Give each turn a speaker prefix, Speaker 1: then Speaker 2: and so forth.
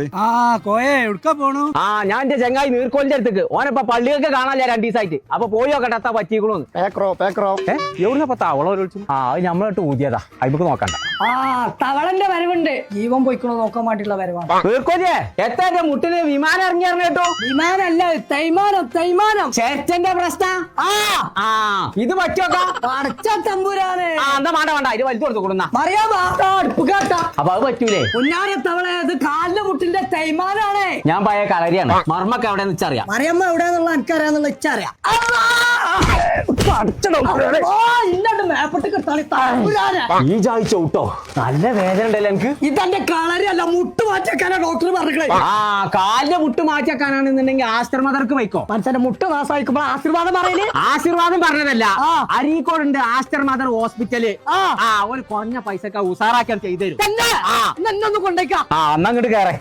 Speaker 1: പോണത്?
Speaker 2: ആ കോയെ എവിടുക്ക പോണു?
Speaker 3: ഞാൻ എന്റെ ചങ്ങായി നീർക്കോലിന്റെ അടുത്തേക്ക് ഓനിപ്പ പള്ളിയൊക്കെ കാണാനില്ല 2 ദിവസമായിട്ട്. അപ്പൊ പോയി നോക്കട്ടെ എത്താ പറ്റിക്കണോന്ന്. എവിടുന്നപ്പ തവള വിളിച്ചു? അത് നമ്മളോട്ട് ഊതിയതാ, അയ്മക്ക് നോക്കണ്ട.
Speaker 4: തവളന്റെ വരവുണ്ട്. ജീവൻ പോയിക്കണോ നോക്കാൻ വേണ്ടിയുള്ള വരവാണ്.
Speaker 3: നീർക്കോലിയെ എത്താ എന്റെ മുട്ടിന് വിമാനം ഇറങ്ങിയായിരുന്നു കേട്ടോ.
Speaker 4: വിമാനല്ല, തൈമാനം.
Speaker 3: ചേച്ചന്റെ പ്രശ്നം. ഇത് പറ്റോക്കാ
Speaker 4: അടച്ച തമ്പുരാനെ.
Speaker 3: എന്താ വേണ്ട ഇത് വലുത് കൊടുത്തു കൊടുന്ന
Speaker 4: അറിയാമാ അടുപ്പ് കേട്ട.
Speaker 3: അപ്പൊ അത് പറ്റൂലേ?
Speaker 4: പൊന്നാര തവള, ഇത് കാലിന്റെ മുട്ടിന്റെ തൈമാനാണ്.
Speaker 3: ഞാൻ പഴയ കളരിയാണ്. മർമ്മക്ക് എവിടെ വെച്ചറിയാം.
Speaker 4: മറിയമ്മ എവിടെയാന്നുള്ള എനിക്കറിയാന്നുള്ള ഇച്ചറിയാം.
Speaker 3: ഈ ചായച്ച ഔട്ടോ നല്ല വേദന ഉണ്ടല്ലോ എനിക്ക്.
Speaker 4: ഇതെന്റെ കളരിയല്ല, മുട്ട് മാറ്റിവെക്കാനാ ഡോക്ടർ പറഞ്ഞേ.
Speaker 3: കാലിന്റെ മുട്ട് മാറ്റിവെക്കാനാണെന്നുണ്ടെങ്കിൽ ആസ്റ്റർമദർക്ക് വയ്ക്കോ.
Speaker 4: മനുഷ്യന്റെ മുട്ട് നാശമായിക്കുമ്പോൾ ആശീർവാദം പറയല്.
Speaker 3: ആശീർവാദം പറഞ്ഞതല്ല, അരീക്കോടുണ്ട് ആസ്റ്റർ മദർ ഹോസ്പിറ്റല്. ഒരു കുറഞ്ഞ പൈസക്ക് ഉസാറാക്കാൻ ചെയ്തു തരും.
Speaker 4: എന്നൊന്ന് കൊണ്ടേക്കാം.
Speaker 3: അന്നങ്ങോട്ട് കയറേ.